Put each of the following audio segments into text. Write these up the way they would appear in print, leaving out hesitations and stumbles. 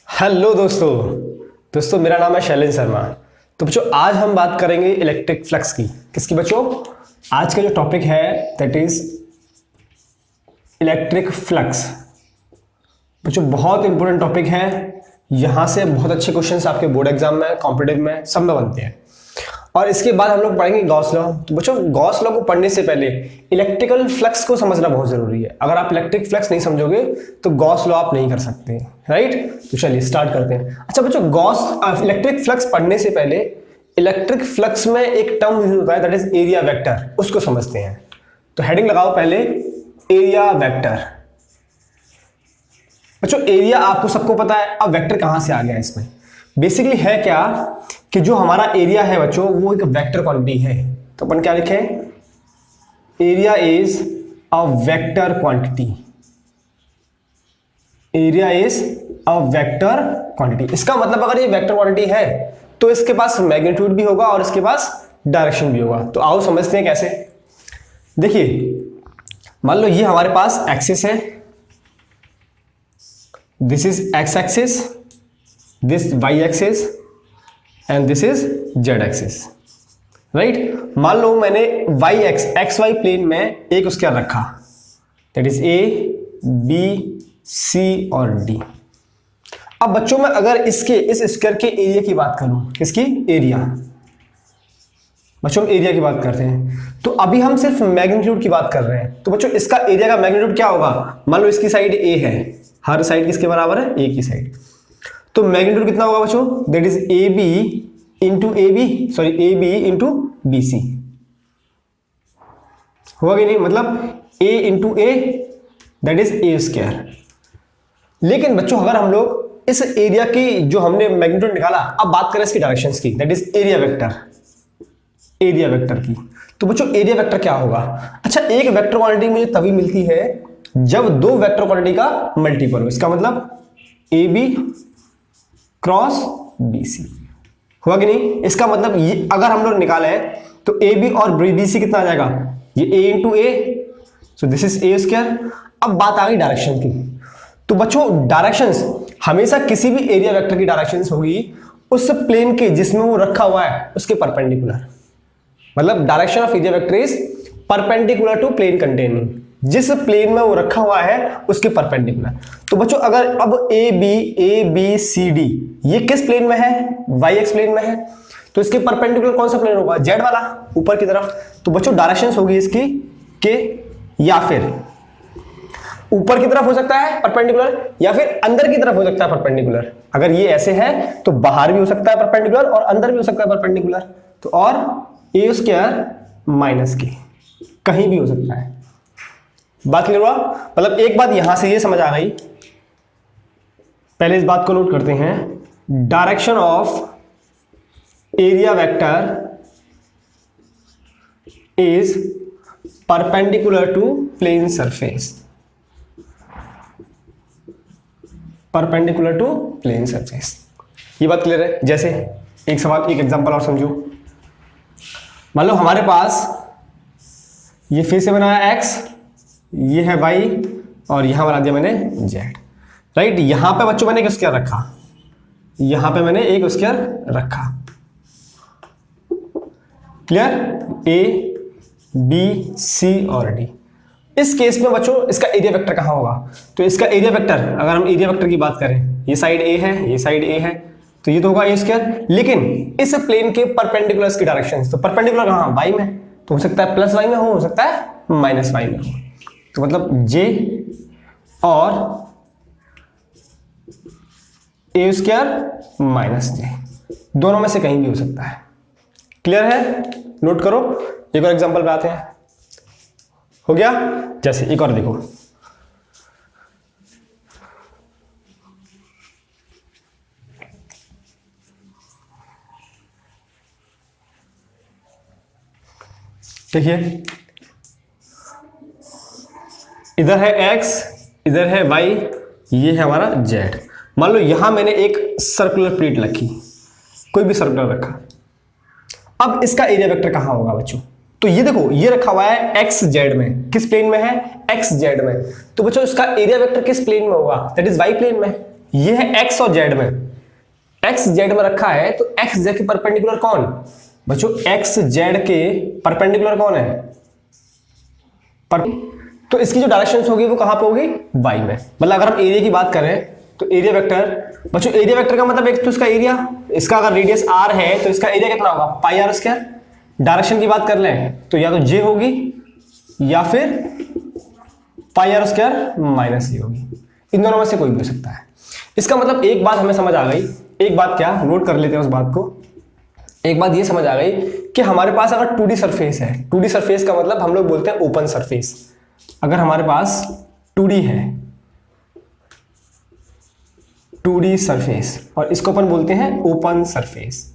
Hello दोस्तों मेरा नाम है शैलेंद्र शर्मा। तो बच्चों आज हम बात करेंगे इलेक्ट्रिक फ्लक्स की। किसकी बच्चों? आज का जो टॉपिक है दैट इज इलेक्ट्रिक फ्लक्स। बच्चों बहुत इंपॉर्टेंट टॉपिक है, यहाँ से बहुत अच्छे क्वेश्चंस आपके बोर्ड एग्जाम में, कॉम्पिटिटिव में, सब में बनते हैं। और इसके बाद हम लोग पढ़ेंगे गॉस लॉ। तो बच्चों गॉस लॉ को पढ़ने से पहले इलेक्ट्रिकल फ्लक्स को समझना बहुत जरूरी है। अगर आप इलेक्ट्रिक फ्लक्स नहीं समझोगे तो गॉस लॉ आप नहीं कर सकते, राइट? तो चलिए स्टार्ट करते हैं। अच्छा बच्चों, गॉस इलेक्ट्रिक फ्लक्स पढ़ने से पहले इलेक्ट्रिक फ्लक्स में एक टर्म यूज होता है दैट इज एरिया वेक्टर, उसको समझते हैं। तो हेडिंग लगाओ पहले एरिया वेक्टर। बच्चों एरिया आपको सबको पता है, अब वेक्टर कहां से आ गया इसमें? बेसिकली है क्या कि जो हमारा एरिया है बच्चों वो एक वेक्टर क्वांटिटी है। तो अपन क्या लिखें? Area is a vector quantity. Area is a vector quantity. इसका मतलब अगर ये वेक्टर क्वांटिटी है तो इसके पास मैग्नीट्यूड भी होगा और इसके पास डायरेक्शन भी होगा। तो आओ समझते हैं कैसे। देखिए मान लो ये हमारे पास एक्सिस है, this is X axis, this Y axis and this is Z axis, right? मान लो मैंने एक्स वाई प्लेन में एक स्क्वायर रखा that is A B C और डी। अब बच्चों मैं अगर इस स्क्वायर के एरिया की बात करूं, किसकी? एरिया। बच्चों हम एरिया की बात करते हैं तो अभी हम सिर्फ मैग्नीट्यूड की बात कर रहे हैं। तो बच्चों इसका एरिया का मैग्नीट्यूड क्या होगा? मान लो इसकी साइड ए है, हर साइड किसके बराबर है? ए की साइड। तो मैग्नीट्यूड कितना होगा बच्चों? That is A B into B C. होगा कि नहीं? मतलब A into A that is A square. लेकिन बच्चों अगर हम लोग इस एरिया की जो हमने मैग्नीट्यूड निकाला, अब बात करें इसकी डायरेक्शंस की, that is area vector. Area vector की तो बच्चों एरिया वेक्टर क्या होगा? अच्छा एक वेक्टर क्वांटिटी मुझे तभी मिलती है जब दो वेक्टर क्वांटिटी का मल्टीपल हो। इसका मतलब A B cross B C. हुआ कि नहीं? इसका मतलब ये अगर हम लोग निकाले तो ए बी और बी सी कितना आ जाएगा? ये A into A, so this is A square. अब बात आ गई डायरेक्शन की। तो बच्चों डायरेक्शंस हमेशा किसी भी एरिया वेक्टर की डायरेक्शंस होगी उस प्लेन के जिसमें वो रखा हुआ है उसके परपेंडिकुलर। मतलब direction of area vector is perpendicular to plane containing, जिस प्लेन में वो रखा हुआ है उसके परपेंडिकुलर। तो बच्चों अगर अब ए बी सी डी ये किस प्लेन में है? वाई एक्स प्लेन में है, तो इसके परपेंडिकुलर कौन सा प्लेन होगा? जेड वाला, ऊपर की तरफ। तो बच्चों डायरेक्शंस होगी इसकी के या फिर ऊपर की तरफ हो सकता है परपेंडिकुलर या फिर अंदर की तरफ हो सकता है परपेंडिकुलर। अगर ये ऐसे है तो बाहर भी हो सकता है परपेंडिकुलर और अंदर भी हो सकता है परपेंडिकुलर। तो और ए स्क्वायर माइनस के कहीं भी हो सकता है। बात क्लियर हुआ? मतलब एक बात यहां से ये समझ आ गई, पहले इस बात को नोट करते हैं। Direction of area vector is perpendicular to plane surface. Perpendicular to plane surface, ये बात क्लियर है? जैसे एक सवाल, एक एग्जांपल और समझो। मान लो हमारे पास ये फिर से बनाया x, ये है y और यहां बना दिया मैंने z, राइट? यहां पे बच्चों मैंने एक स्क्वायर रखा, यहां पे मैंने एक स्क्वायर रखा। क्लियर? a b c और d। इस केस में बच्चों इसका एरिया वेक्टर कहां होगा? तो इसका एरिया वेक्टर अगर हम एरिया वेक्टर की बात करें, ये साइड a है, ये साइड a है, तो ये तो होगा ए स्क्वायर। लेकिन इस प्लेन के परपेंडिकुलर की डायरेक्शन, तो परपेंडिकुलर कहां? वाई में। तो हो सकता है प्लस वाई में हो सकता है माइनस वाई में हो। तो मतलब जे और ए स्क्वायर माइनस जे, दोनों में से कहीं भी हो सकता है। क्लियर है? नोट करो। एक और एग्जांपल पे आते हैं। हो गया? जैसे एक और देखो, देखिए इधर है x, इधर है y, ये है हमारा z। मान लो यहां मैंने एक सर्कुलर प्लेट रखी, कोई भी सर्कुलर रखा। अब इसका एरिया वेक्टर कहां होगा बच्चों? तो ये देखो ये रखा हुआ है एक्स जेड में, किस प्लेन में है? एक्स जेड में। तो बच्चों इसका एरिया वेक्टर किस प्लेन में होगा? दैट इज वाई प्लेन में। ये है एक्स और जेड में, एक्स जेड में रखा है, तो एक्स जेड के परपेंडिकुलर कौन बच्चों, एक्स जेड के परपेंडिकुलर कौन है तो इसकी जो डायरेक्शन होगी वो कहां पे होगी, वाई में। मतलब अगर हम एरिया की बात करें तो एरिया वेक्टर बच्चों, एरिया वेक्टर का मतलब एक तो इसका एरिया, इसका अगर रेडियस आर है तो इसका एरिया कितना होगा, पाई आर स्क्वायर। डायरेक्शन की बात कर लें तो या तो जे होगी या फिर पाई आर स्क्वायर माइनस ये होगी, इन दोनों में से कोई भी हो सकता है। इसका मतलब एक बात हमें समझ आ गई, एक बात क्या, नोट कर लेते हैं उस बात को। एक बात ये समझ आ गई कि हमारे पास अगर 2D सरफेस है, 2D सरफेस का मतलब हम लोग बोलते हैं ओपन सरफेस। अगर हमारे पास 2D है, 2D सरफेस, और इसको अपन बोलते हैं ओपन सरफेस।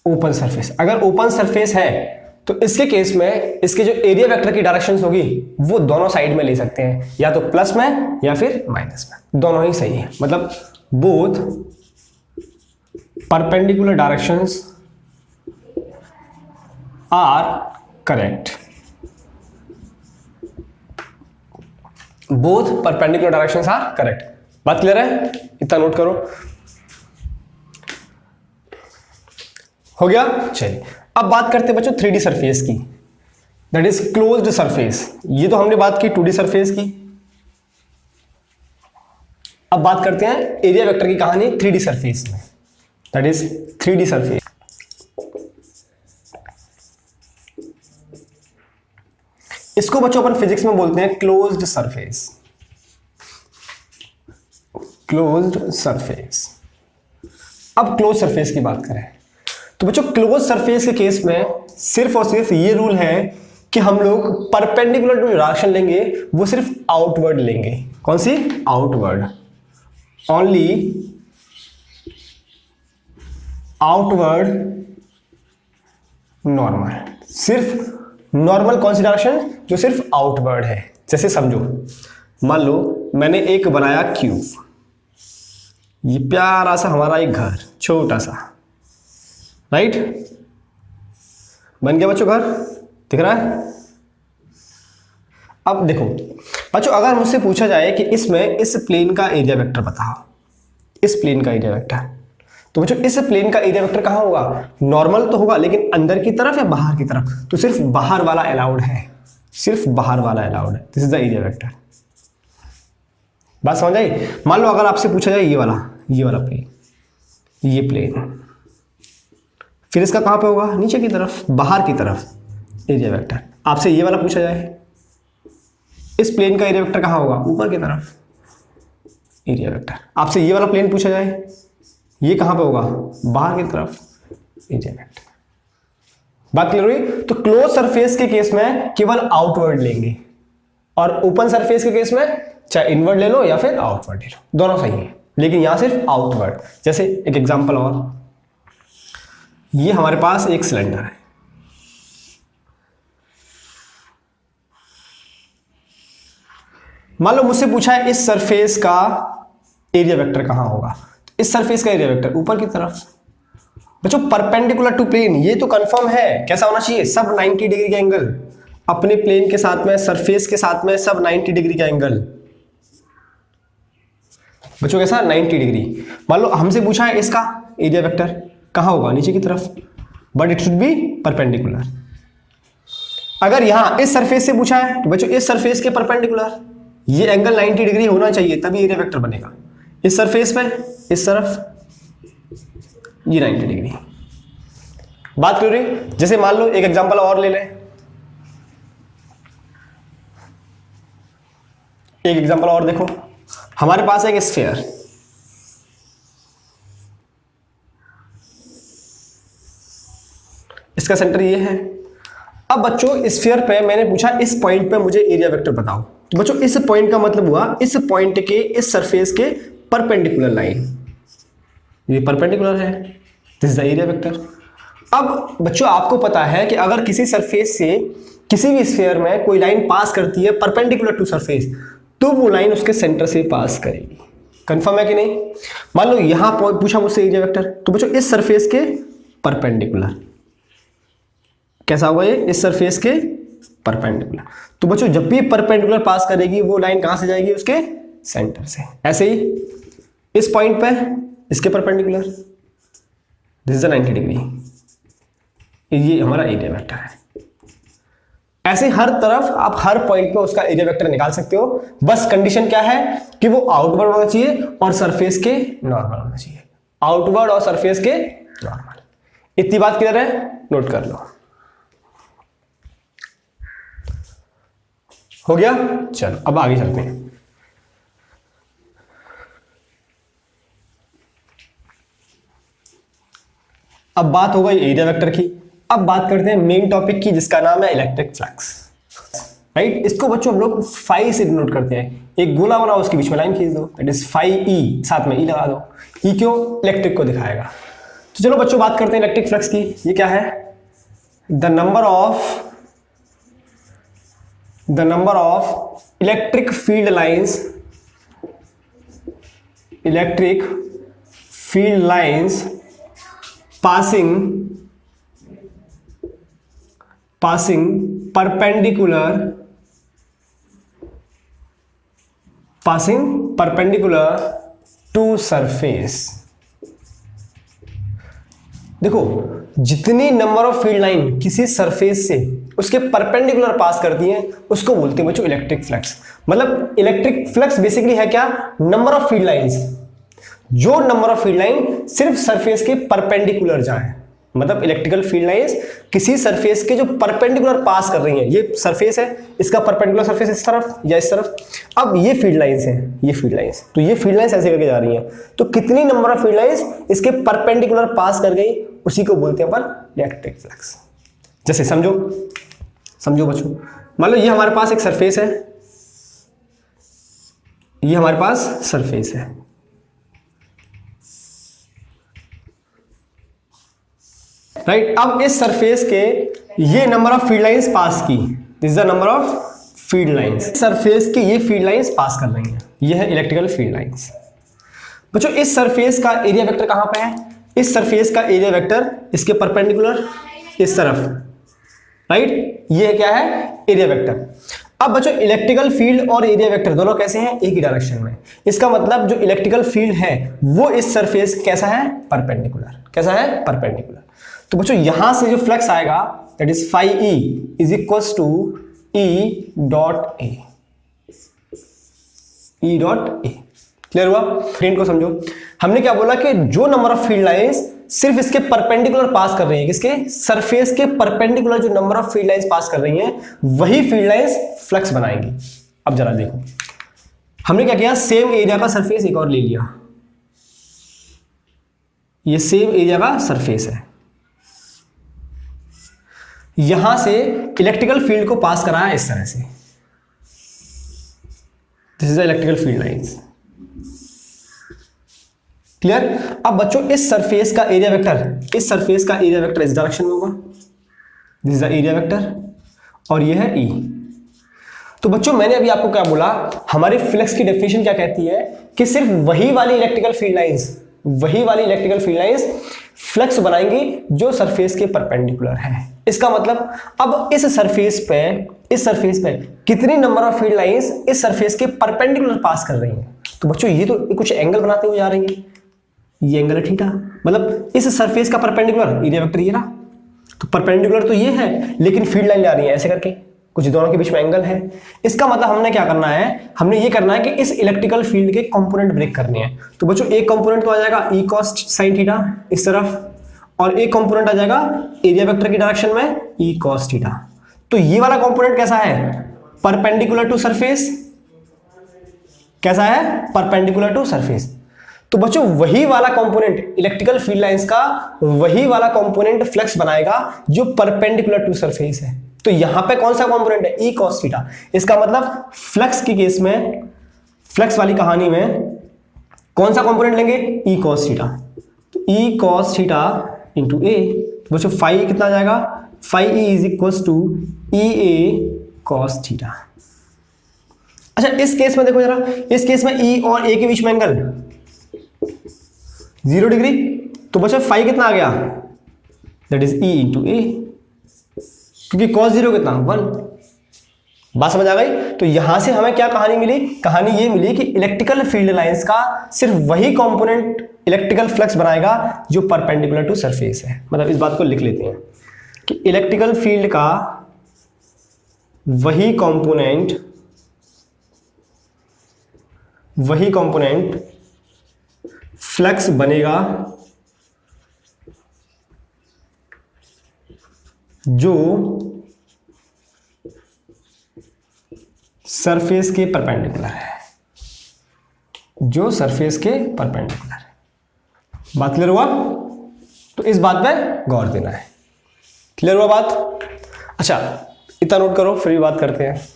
ओपन सरफेस, अगर ओपन सरफेस है तो इसके केस में इसके जो एरिया वेक्टर की डायरेक्शंस होगी वो दोनों साइड में ले सकते हैं, या तो प्लस में या फिर माइनस में, दोनों ही सही है। मतलब both perpendicular directions are correct, both perpendicular directions are correct. बात क्लियर है, इतना नोट करो, हो गया। चलिए अब बात करते हैं बच्चों 3D सरफेस की, दैट इज क्लोज्ड सरफेस। ये तो हमने बात की 2D सरफेस की, अब बात करते हैं एरिया वेक्टर की कहानी 3D सरफेस में, दैट इज 3D सरफेस। इसको बच्चों अपन फिजिक्स में बोलते हैं क्लोज्ड सरफेस, क्लोज्ड सरफेस। अब क्लोज सरफेस की बात करें तो बच्चों क्लोज सरफेस के केस में सिर्फ और सिर्फ ये रूल है कि हम लोग परपेंडिकुलर जो डायरेक्शन लेंगे वो सिर्फ आउटवर्ड लेंगे। कौन सी, आउटवर्ड, ओनली आउटवर्ड नॉर्मल, सिर्फ नॉर्मल कौन सी डायरेक्शन, जो सिर्फ आउटवर्ड है। जैसे समझो, मान लो मैंने एक बनाया क्यूब, ये प्यारा सा हमारा एक घर, छोटा सा, राइट, बन गया बच्चों घर, दिख रहा है। अब देखो बच्चों, अगर मुझसे पूछा जाए कि इसमें इस प्लेन का एरिया वेक्टर बताओ, इस प्लेन का एरिया वेक्टर, तो बच्चों इस प्लेन का एरिया वेक्टर कहां होगा, नॉर्मल तो होगा लेकिन अंदर की तरफ या बाहर की तरफ, तो सिर्फ बाहर वाला अलाउड है, सिर्फ बाहर वाला अलाउड है, this is the area vector. बात समझ आई। मान लो अगर आपसे पूछा जाए ये वाला प्लेन, ये प्लेन, फिर इसका कहां पे होगा, नीचे की तरफ, बाहर की तरफ एरिया वेक्टर। आपसे ये वाला पूछा जाए, इस प्लेन का एरिया वेक्टर कहां होगा, ऊपर की तरफ एरिया वेक्टर। आपसे ये वाला प्लेन पूछा जाए, ये कहां पे होगा, बाहर की तरफ एरिया वेक्टर। बात क्लियर हुई। तो क्लोज सरफेस के केस में केवल आउटवर्ड लेंगे, और ओपन सरफेस के केस में चाहे इनवर्ड ले लो या फिर आउटवर्ड ले लो, दोनों सही है, लेकिन यहां सिर्फ आउटवर्ड। जैसे एक एग्जांपल और, ये हमारे पास एक सिलेंडर है, मान लो मुझसे पूछा है इस सरफेस का एरिया वेक्टर कहां होगा, इस सरफेस का एरिया वेक्टर ऊपर की तरफ। बच्चों परपेंडिकुलर टू प्लेन, ये तो कंफर्म है, कैसा होना चाहिए, सब 90 डिग्री का एंगल, अपने प्लेन के साथ में, सरफेस के साथ में सब 90 डिग्री का एंगल। बच्चों कैसा, 90 डिग्री। मान लो हमसे पूछा है इसका एरिया वेक्टर कहां होगा, नीचे की तरफ, but it should be perpendicular. अगर यहां इस सरफेस से पूछा है तो बच्चों इस सरफेस के परपेंडिकुलर, ये एंगल 90 डिग्री होना चाहिए तभी एरिया वेक्टर बनेगा। इस सरफेस पे, इस तरफ ये 90 डिग्री। बात कर रही, जैसे मान लो एक एग्जांपल और ले लें, एक एग्जांपल और देखो, हमारे पास एक स्फीयर, इसका सेंटर ये है। अब बच्चों स्फीयर पे मैंने पूछा इस पॉइंट पे मुझे एरिया वेक्टर बताओ, तो बच्चों इस पॉइंट का मतलब हुआ इस पॉइंट के, इस सरफेस के परपेंडिकुलर लाइन, ये परपेंडिकुलर है, this is the area vector. अब बच्चों आपको पता है कि अगर किसी सरफेस से किसी भी स्फीयर में कोई लाइन पास करती है परपेंडिकुलर टू सरफेस, तो वो लाइन उसके सेंटर से पास करेगी। कंफर्म है कि नहीं। मान लो यहां पूछा मुझसे एरिया वेक्टर, तो बच्चों इस सरफेस के परपेंडिकुलर, कैसा होगा ये, इस सरफेस के परपेंडिकुलर। तो बच्चों जब भी परपेंडिकुलर पास करेगी वो लाइन कहां से जाएगी, उसके सेंटर से। ऐसे ही इस पॉइंट पे इसके परपेंडिकुलर, दिस इज 90 डिग्री, ये हमारा एरिया वेक्टर है। ऐसे हर तरफ आप हर पॉइंट पे उसका एरिया वेक्टर निकाल सकते हो, बस कंडीशन क्या है कि वो आउटवर्ड होना चाहिए और सरफेस के नॉर्मल होना चाहिए, आउटवर्ड और सरफेस के नॉर्मल। इतनी बात क्लियर है, नोट कर लो। हो गया, चलो अब आगे चलते हैं। अब बात हो गई एरिया वेक्टर की, अब बात करते हैं मेन टॉपिक की जिसका नाम है इलेक्ट्रिक फ्लक्स। राइट, इसको बच्चों हम लोग फाई से डिनोट करते हैं। एक गोला बनाओ, उसके बीच में लाइन खींच दो, दैट इज फाई ई, साथ में ई लगा दो। ई क्यों? इलेक्ट्रिक को दिखाएगा। तो चलो बच्चों बात करते हैं इलेक्ट्रिक फ्लक्स की। ये क्या है? The number of electric field lines, electric field lines passing perpendicular to surface। देखो, जितनी नंबर ऑफ फील्ड लाइन किसी सरफेस से उसके परपेंडिकुलर पास करती हैं उसको बोलते हैं बच्चों इलेक्ट्रिक फ्लक्स। मतलब इलेक्ट्रिक फ्लक्स बेसिकली है क्या? नंबर ऑफ फील्ड लाइंस, जो नंबर ऑफ फील्ड लाइन सिर्फ सरफेस के परपेंडिकुलर जाए। मतलब इलेक्ट्रिकल फील्ड लाइंस किसी सरफेस के जो परपेंडिकुलर पास कर रही हैं। ये सरफेस है, इसका परपेंडिकुलर सरफेस इस तरफ या इस तरफ। अब ये फील्ड लाइंस हैं, ये फील्ड लाइंस, तो ये फील्ड लाइंस ऐसे करके जा रही हैं। तो कितनी नंबर ऑफ फील्ड लाइंस इसके परपेंडिकुलर पास कर गई, उसी को बोलते हैं अपन इलेक्ट्रिक फ्लक्स। जैसे समझो बच्चों, मान लो ये हमारे पास एक सरफेस है, ये हमारे पास सरफेस है, राइट। अब इस सरफेस के ये number of field lines pass की, this is the number of field lines. Surface की ये फील्ड लाइंस पास कर रही हैं, ये है इलेक्ट्रिकल फील्ड लाइंस। बच्चों इस सरफेस का एरिया वेक्टर कहां पे है? इस सरफेस का एरिया वेक्टर इसके परपेंडिकुलर इस तरफ, राइट। ये क्या है? Area vector. अब बच्चों इलेक्ट्रिकल फील्ड और एरिया वेक्टर दोनों कैसे हैं? एक ही डायरेक्शन में। इसका मतलब जो इलेक्ट्रिकल फील्ड है वो इस सरफेस कैसा है? परपेंडिकुलर। कैसा है? परपेंडिकुलर। तो बच्चों यहां से जो फ्लक्स आएगा that is phi E is equals to E dot A, E dot A. Clear हुआ? फ्रेंड को समझो, हमने क्या बोला कि जो नंबर ऑफ फील्ड लाइंस सिर्फ इसके परपेंडिकुलर पास कर रही है, किसके? सरफेस के परपेंडिकुलर जो number of field lines pass कर रही हैं वही फील्ड लाइंस फ्लक्स बनाएंगी। अब जरा देखो, हमने क्या किया, सेम एरिया का सरफेस एक और ले लिया, ये सेम एरिया का सरफेस है, यहां से इलेक्ट्रिकल फील्ड को पास कराया इस तरह से, this is the electrical field lines. Clear? अब बच्चों इस सरफेस का एरिया वेक्टर, इस सरफेस का एरिया वेक्टर इस डायरेक्शन में होगा, this is the area vector, और ये है ई। तो बच्चों मैंने अभी आपको क्या बोला, हमारी फ्लक्स की डेफिनेशन क्या कहती है कि सिर्फ वही वाली इलेक्ट्रिकल फील्ड लाइंस, वही वाली इलेक्ट्रिकल फील्ड लाइंस फ्लक्स बनाएंगी जो सरफेस के परपेंडिकुलर है। इसका मतलब अब इस सरफेस पे कितनी नंबर ऑफ फील्ड लाइंस इस सरफेस के परपेंडिकुलर पास कर रही हैं। तो बच्चों ये तो कुछ एंगल बनाते हुए जा रही है, ये एंगल है थीटा। मतलब इस सरफेस का परपेंडिकुलर एरिया वेक्टर ये रहा, तो परपेंडिकुलर तो ये है लेकिन फील्ड लाइन जा रही है ऐसे करके, कुछ दोनों के बीच में एंगल है। इसका मतलब हमने क्या करना है, हमने ये करना है कि इस इलेक्ट्रिकल फील्ड के कंपोनेंट ब्रेक करने हैं। तो बच्चों एक कंपोनेंट तो आ जाएगा ई कॉस साइन थीटा इस तरफ, और एक कंपोनेंट आ जाएगा एरिया वेक्टर की डायरेक्शन में ई कॉस थीटा। तो ये वाला कंपोनेंट कैसा है? Perpendicular to surface. कैसा है? Perpendicular to surface. तो बच्चों वही वाला कंपोनेंट इलेक्ट्रिकल फील्ड लाइंस का, वही वाला कंपोनेंट फ्लक्स बनाएगा जो परपेंडिकुलर टू सरफेस है। तो यहां पे कौन सा कंपोनेंट है? ई कॉस थीटा। इसका मतलब फ्लक्स की केस में, फ्लक्स वाली कहानी में कौन सा कंपोनेंट लेंगे? E cos theta. तो E cos theta into A, तो बच्चों फाई कितना आ जाएगा? Phi E is equals to E A cos theta. अच्छा इस केस में देखो जरा, इस केस में ई और ए के बीच में एंगल 0 डिग्री, तो बच्चों फाई कितना आ गया? दैट इज ई इंटू ए, क्योंकि कॉस 0 कितना? 1, बात समझ आ गई? तो यहां से हमें क्या कहानी मिली? कहानी ये मिली कि इलेक्ट्रिकल फील्ड लाइंस का सिर्फ वही कंपोनेंट इलेक्ट्रिकल फ्लक्स बनाएगा जो परपेंडिकुलर टू सरफेस है। मतलब इस बात को लिख लेते हैं कि इलेक्ट्रिकल फील्ड का वही कंपोनेंट फ्लक्स बनेगा जो सरफेस के परपेंडिकुलर है, जो सरफेस के परपेंडिकुलर है। बात क्लियर हुआ? तो इस बात पे गौर देना है। क्लियर हुआ बात? अच्छा, इतना नोट करो, फिर भी बात करते हैं।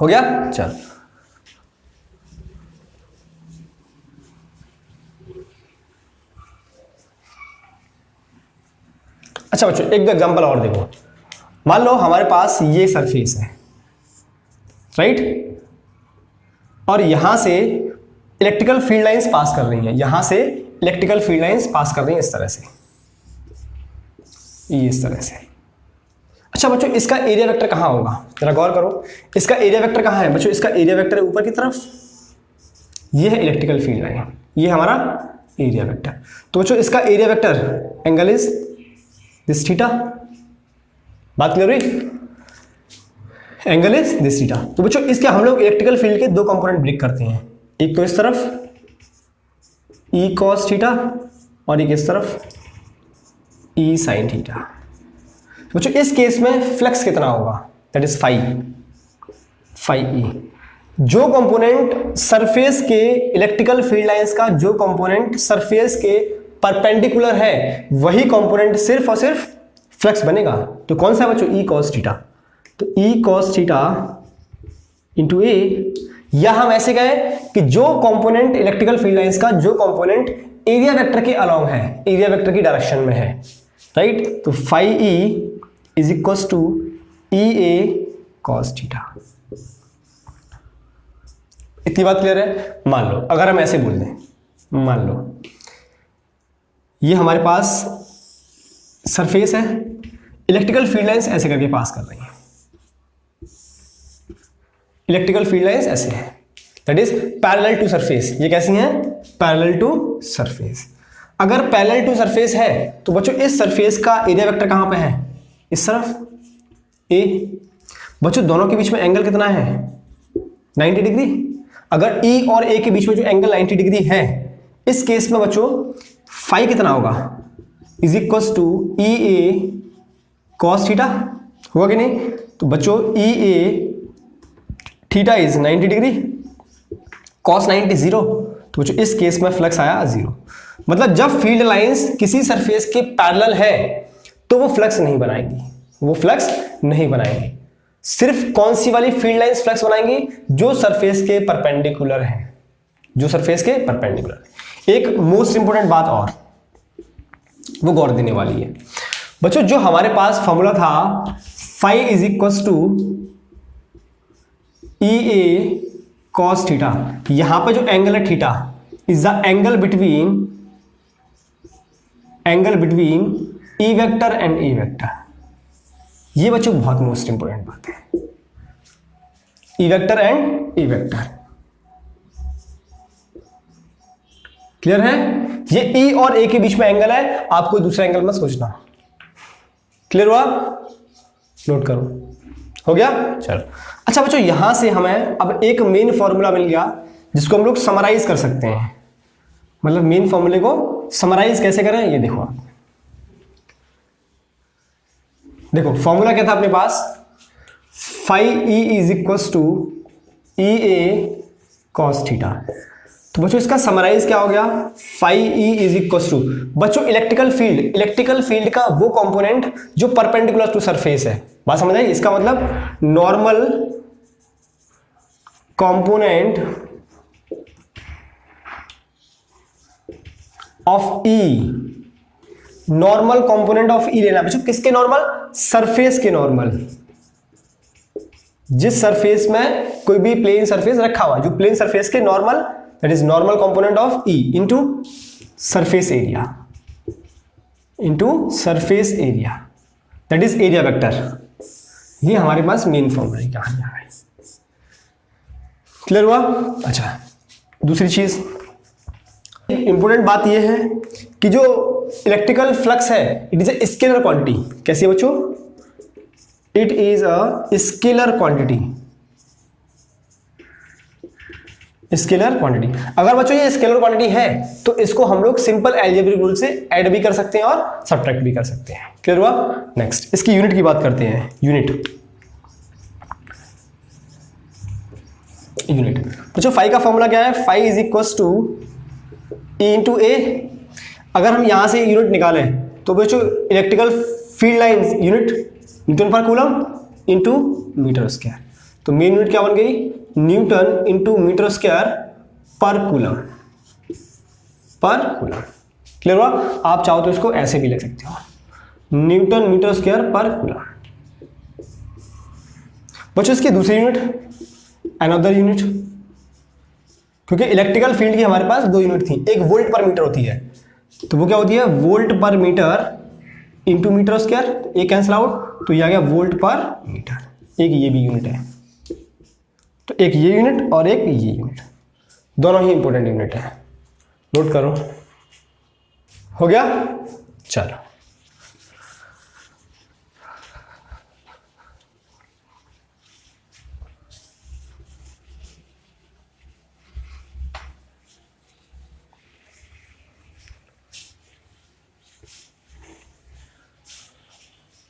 हो गया? चल, अच्छा बच्चों, एक एग्जांपल और देखो। मान लो हमारे पास ये सरफेस है, राइट, और यहां से इलेक्ट्रिकल फील्ड लाइंस पास कर रही हैं, यहां से इलेक्ट्रिकल फील्ड लाइंस पास कर रही हैं इस तरह से, ये इस तरह से। अच्छा बच्चों, इसका एरिया वेक्टर कहां होगा? जरा गौर करो, इसका एरिया वेक्टर कहां है बच्चों? इसका एरिया वेक्टर है ऊपर की तरफ, ये है इलेक्ट्रिकल फील्ड लाइन, ये हमारा एरिया वेक्टर। तो बच्चों इसका area vector angle is this theta. बात क्लियर हुई? Angle is this theta. तो बच्चों इसके हम लोग इलेक्ट्रिकल फील्ड के दो कंपोनेंट ब्रेक करते हैं, एक तो इस तरफ ई कॉस थीटा और एक इस तरफ ई साइन थीटा। तो बच्चों इस केस में फ्लक्स कितना होगा? That is phi E. जो कंपोनेंट सरफेस के इलेक्ट्रिकल फील्ड लाइंस का, जो कंपोनेंट सरफेस के परपेंडिकुलर है, वही कंपोनेंट सिर्फ और सिर्फ फ्लक्स बनेगा। तो कौन सा है बच्चों? ई कॉस थीटा। तो ई कॉस थीटा इंटू ए, या हम ऐसे कहें कि जो कंपोनेंट इलेक्ट्रिकल फील्ड लाइंस का, जो कंपोनेंट एरिया वेक्टर के अलोंग है, एरिया वेक्टर की डायरेक्शन में है, राइट। तो phi E is equal to E A cos theta. इतनी बात क्लियर है? मान लो अगर हम ऐसे बोल दें, मान लो ये हमारे पास सरफेस है, इलेक्ट्रिकल फील्ड लाइंस ऐसे करके पास कर रही है, इलेक्ट्रिकल फील्ड लाइंस ऐसे है, that is parallel to surface. ये कैसी हैं? Parallel to surface. अगर पैरेलल टू सरफेस है तो बच्चों इस सरफेस का एरिया वेक्टर कहां पे है? इस तरफ ए। बच्चों दोनों के बीच में एंगल कितना है? 90 डिग्री। अगर ई और ए के बीच में जो एंगल 90 डिग्री है, इस केस में बच्चों फाई कितना होगा? Is equal to E A cos theta. हुआ कि नहीं? तो बच्चों E A theta is 90 degree, cos 90 0। तो बच्चों इस केस में फ्लक्स आया 0। मतलब जब फील्ड लाइंस किसी सरफेस के पैरेलल है तो वो फ्लक्स नहीं बनाएंगी, वो फ्लक्स नहीं बनाएंगी। सिर्फ कौन सी वाली फील्ड लाइंस फ्लक्स बनाएंगी? जो सरफेस के परपेंडिकुलर है, जो सरफेस के परपेंडिकुलर। एक मोस्ट इंपोर्टेंट बात और वो गौर देने वाली है बच्चों, जो हमारे पास फॉर्मूला था phi is equal to E A cos theta, यहां पे जो एंगल है theta is the angle between E vector and A vector. ये बच्चों बहुत मोस्ट इंपोर्टेंट बात है, E vector and A vector. Clear है? ये ई और ए के बीच में एंगल है, आपको दूसरा एंगल मत सोचना। क्लियर हुआ? नोट करो। हो गया? चलो। अच्छा बच्चों यहां से हमें अब एक मेन फॉर्मूला मिल गया जिसको हम लोग समराइज कर सकते हैं। मतलब मेन फॉर्मूले को समराइज कैसे करें ये देखो आप। देखो फॉर्मूला क्या था अपने पास? Phi E is equal to E A cos theta. तो बच्चों इसका समराइज क्या हो गया? Phi E is equal to बच्चों इलेक्ट्रिकल फील्ड का वो कंपोनेंट जो परपेंडिकुलर टू सरफेस है। बात समझ आई? इसका मतलब normal component of E, normal component of E लेना बच्चों। किसके नॉर्मल? सरफेस के नॉर्मल। जिस सरफेस में कोई भी प्लेन सरफेस रखा हुआ, जो प्लेन सरफेस के normal, that is normal component of E into surface area, that is area vector. ये हमारे पास मेन फॉर्मूला है, कहानी आ गई। क्लियर हुआ? अच्छा, दूसरी चीज इंपॉर्टेंट बात यह है कि जो इलेक्ट्रिकल फ्लक्स है it is a scalar quantity. कैसी है बच्चों? It is a scalar quantity. Scalar quantity, अगर बच्चों ये स्केलर क्वांटिटी है तो इसको हम लोग सिंपल अलजेब्रिक रूल से ऐड भी कर सकते हैं और सब्ट्रैक्ट भी कर सकते हैं। क्लियर हुआ? नेक्स्ट इसकी यूनिट की बात करते हैं। यूनिट बच्चों फाई का फॉर्मूला क्या है? Phi is equal to E into A. अगर हम यहां से यूनिट निकालें तो बच्चों electrical field lines unit newton पर कूलम इंटू मीटर स्क्वायर। तो मेन यूनिट क्या बन गई? न्यूटन इंटू मीटर स्क्वायर पर कूलम। क्लियर हुआ? आप चाहो तो इसको ऐसे भी लिख सकते हो, न्यूटन मीटर स्क्वायर पर कूलम। बच्चों इसकी दूसरी यूनिट अनदर यूनिट, क्योंकि इलेक्ट्रिकल फील्ड की हमारे पास दो यूनिट थी, एक वोल्ट पर मीटर होती है, तो वो क्या होती है? वोल्ट पर मीटर इंटू मीटर स्क्वायर। एक कैंसिल आउट, तो ये आ गया वोल्ट पर मीटर। एक ये भी यूनिट है, तो एक ये यूनिट और एक ये यूनिट, दोनों ही इंपॉर्टेंट यूनिट है। नोट करो। हो गया? चलो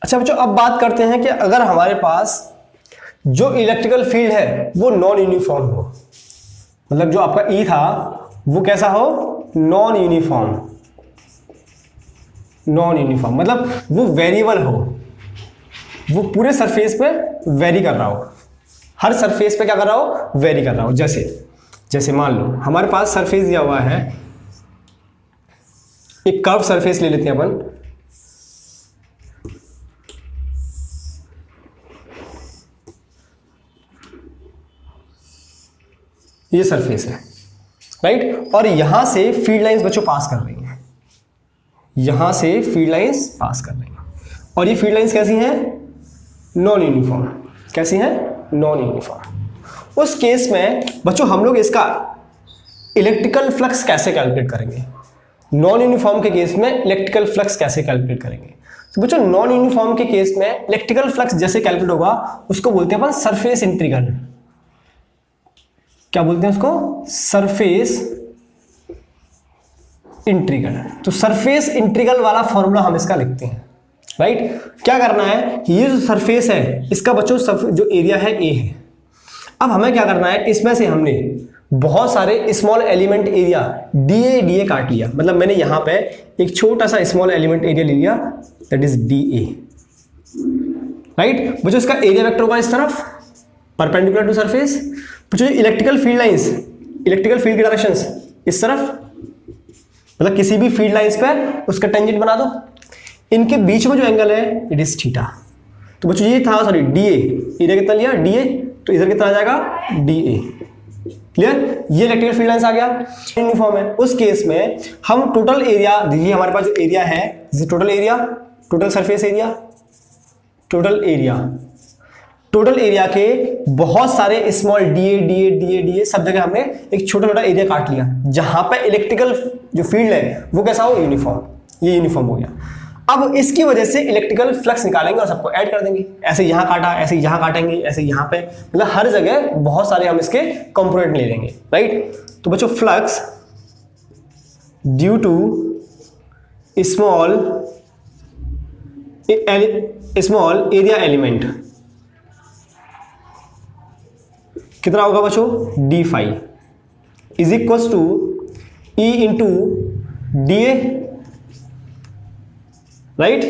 अच्छा बच्चों, अब बात करते हैं कि अगर हमारे पास जो इलेक्ट्रिकल फील्ड है वो नॉन यूनिफॉर्म हो, मतलब जो आपका ई था वो कैसा हो? नॉन यूनिफॉर्म मतलब वो वेरिएबल हो, वो पूरे सरफेस पे वेरी कर रहा हो, हर सरफेस पे क्या कर रहा हो? वेरी कर रहा हो। जैसे मान लो हमारे पास सरफेस दिया हुआ है, एक कर्व सरफेस ले लेते हैं अपन। ये सरफेस है, राइट? और यहां से फील्ड लाइंस बच्चों पास कर रही हैं, यहां से फील्ड लाइंस पास कर रही हैं, और ये फील्ड लाइंस कैसी हैं? Non uniform. कैसी हैं? Non uniform. उस केस में बच्चों हम लोग इसका इलेक्ट्रिकल फ्लक्स कैसे कैलकुलेट करेंगे? नॉन यूनिफॉर्म के केस में इलेक्ट्रिकल फ्लक्स कैसे कैलकुलेट करेंगे? तो बच्चों नॉन यूनिफॉर्म के केस में इलेक्ट्रिकल फ्लक्स जैसे कैलकुलेट होगा उसको बोलते हैं अपन सरफेस इंटीग्रल। क्या बोलते हैं उसको? Surface integral. तो सरफेस इंटीग्रल वाला फॉर्मूला हम इसका लिखते हैं, राइट? क्या करना है? ये जो सरफेस है इसका बच्चों जो एरिया है ए है। अब हमें क्या करना है? इसमें से हमने बहुत सारे small element area D A काट लिया, मतलब मैंने यहां पे एक छोटा सा स्मॉल एलिमेंट एरिया ले लिया, that is D A, right? बच्चों इसका एरिया वेक्टर होगा इस तरफ परपेंडिकुलर टू सरफेस। बच्चों electrical field lines, electrical field की डायरेक्शंस इस तरफ, मतलब किसी भी फील्ड लाइंस पे उसका टेंजेंट बना दो, इनके बीच में जो एंगल है इट इज थीटा। तो बच्चों ये था सॉरी डी ए, इधर कितना लिया? डी ए, तो इधर कितना आ जाएगा? D A. क्लियर? ये इलेक्ट्रिकल फील्ड लाइंस आ गया, यूनिफॉर्म है। उस केस में हम टोटल एरिया, देखिए हमारे पास जो एरिया है, total area, total surface area, total area के बहुत सारे स्मॉल डी ए सब जगह हमने एक छोटा छोटा एरिया काट लिया, जहां पे इलेक्ट्रिकल जो फील्ड है वो कैसा हो? यूनिफॉर्म। ये यूनिफॉर्म हो गया। अब इसकी वजह से इलेक्ट्रिकल फ्लक्स निकालेंगे और सबको ऐड कर देंगे। ऐसे यहां काटा, ऐसे यहां काटेंगे, ऐसे यहां पे, मतलब हर जगह बहुत सारे हम इसके कंपोनेंट ले लेंगे, राइट? तो बच्चों flux due to small area element कितना होगा बच्चों? D phi is equal to E into d A, right?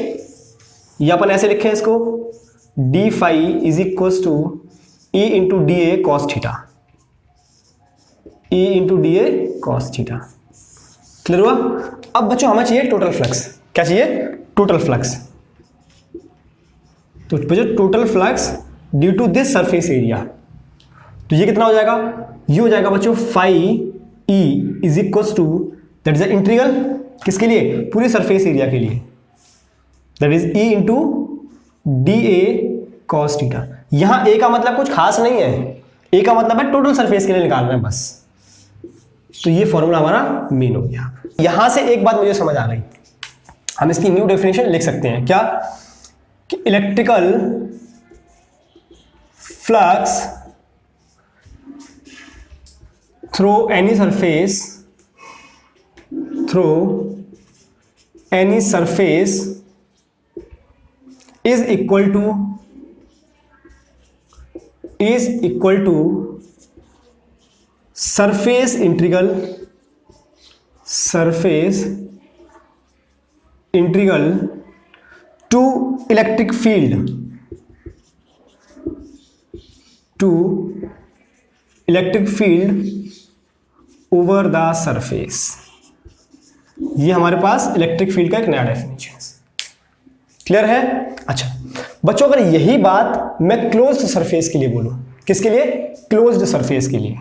ये अपन ऐसे लिखे इसको, d phi is equal to E into d A cos theta, E into d A cos theta. Clear हुआ? अब बच्चों हमें चाहिए टोटल फ्लक्स। क्या चाहिए? Total flux. तो बच्चों total flux due to this surface area, तो ये कितना हो जाएगा? ये हो जाएगा बच्चों phi E is equal to, that is integral किसके लिए? पूरे सरफेस एरिया के लिए, that is E into d A cos theta. यहां ए का मतलब कुछ खास नहीं है, ए का मतलब है टोटल सरफेस के लिए निकालना है बस। तो ये फॉर्मूला हमारा मेन हो गया। यहां से एक बात मुझे समझ आ गई, हम इसकी न्यू डेफिनेशन लिख सकते हैं क्या, कि electrical flux through any surface is equal to surface integral to electric field over the surface। ये हमारे पास इलेक्ट्रिक फील्ड का एक नया डेफिनेशन। क्लियर है? अच्छा बच्चों, अगर यही बात मैं क्लोज्ड सरफेस के लिए बोलूं, किसके लिए? क्लोज्ड सरफेस के लिए,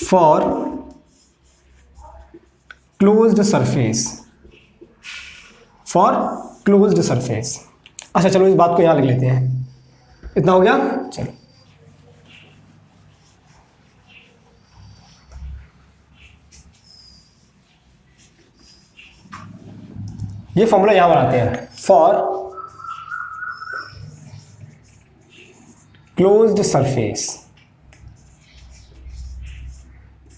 फॉर क्लोज्ड सरफेस। अच्छा चलो इस बात को यहां लिख लेते हैं। इतना हो गया? चलो ये फॉर्मूला यहां बनाते हैं, for closed surface.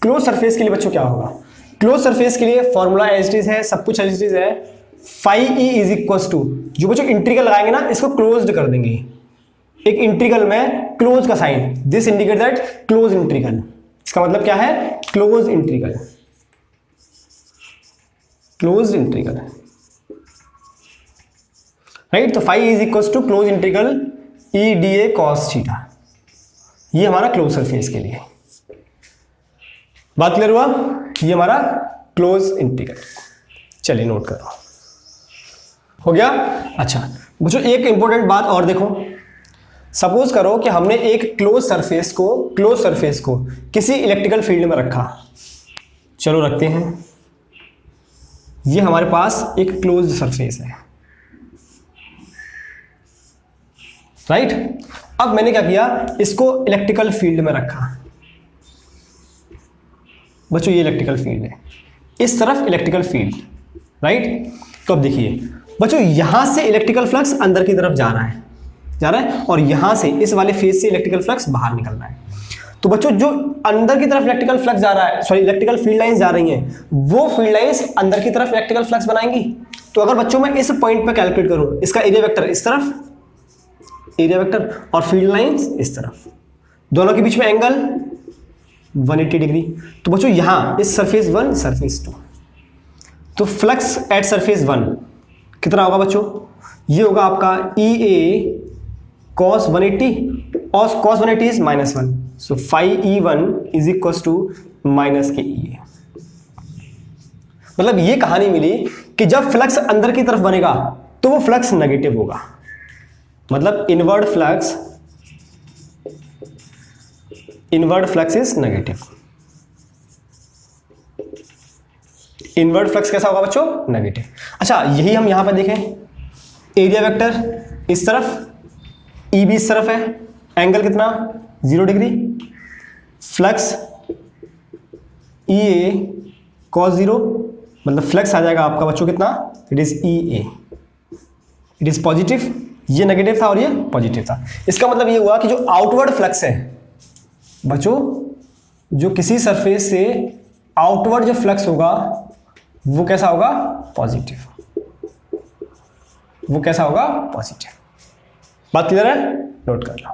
Close surface के लिए बच्चों क्या होगा? क्लोज सरफेस के लिए फॉर्मूला एज इट इज है, सब कुछ एज इट इज है। Phi E is equal to, जो बच्चों इंटीग्रल लगाएंगे ना इसको क्लोज्ड कर देंगे, एक इंटीग्रल में क्लोज का sign, this indicate that close integral. इसका मतलब क्या है? Close integral, right. तो phi is equal to close integral E D A cos theta. ये हमारा क्लोज सरफेस के लिए। बात क्लियर हुआ? ये हमारा क्लोज इंटीग्रल। चलिए नोट करो, हो गया? अच्छा बच्चों एक इंपॉर्टेंट बात और देखो, सपोज करो कि हमने एक क्लोज सरफेस को किसी इलेक्ट्रिकल फील्ड में रखा। चलो रखते हैं, ये हमारे पास एक क्लोज्ड सरफेस है, राइट। अब मैंने क्या किया, इसको इलेक्ट्रिकल फील्ड में रखा। बच्चों ये इलेक्ट्रिकल फील्ड है, इस तरफ इलेक्ट्रिकल फील्ड, राइट। तो अब देखिए बच्चों, यहां से इलेक्ट्रिकल फ्लक्स अंदर की तरफ जा रहा है और यहां से इस वाले फेज से इलेक्ट्रिकल फ्लक्स बाहर निकल रहा है। तो बच्चों जो अंदर की तरफ इलेक्ट्रिकल फ्लक्स जा रहा है, सॉरी इलेक्ट्रिकल फील्ड लाइंस जा रही हैं, वो फील्ड लाइंस अंदर की तरफ इलेक्ट्रिकल फ्लक्स बनाएंगी। तो अगर बच्चों मैं इस पॉइंट पे कैलकुलेट करूं, इसका एरिया वेक्टर इस तरफ, एरिया वेक्टर और फील्ड लाइंस इस तरफ, दोनों के बीच में एंगल 180 डिग्री। तो बच्चों यहां इस सरफेस 1 सरफेस 2, तो फ्लक्स एट सरफेस 1 कितना होगा बच्चों? ये होगा आपका ई ए cos 180 और cos 180 is -1, so phi E1 is equal to minus के ई ए। मतलब ये कहानी मिली कि जब फ्लक्स अंदर की तरफ बनेगा तो वो फ्लक्स नेगेटिव होगा, मतलब inward flux is negative. Inward flux कैसा होगा बच्चों? नेगेटिव। अच्छा यही हम यहां पर देखें, एरिया वेक्टर इस तरफ, ई भी इस तरफ है, एंगल कितना 0 degree, flux E A cos 0, मतलब फ्लक्स आ जाएगा आपका बच्चों कितना, it is E A, it is positive. ये नेगेटिव था और ये पॉजिटिव था। इसका मतलब ये हुआ कि जो आउटवर्ड फ्लक्स है बच्चों, जो किसी सरफेस से आउटवर्ड जो फ्लक्स होगा वो कैसा होगा? पॉजिटिव। वो कैसा होगा? पॉजिटिव। बात क्लियर है? नोट कर लो।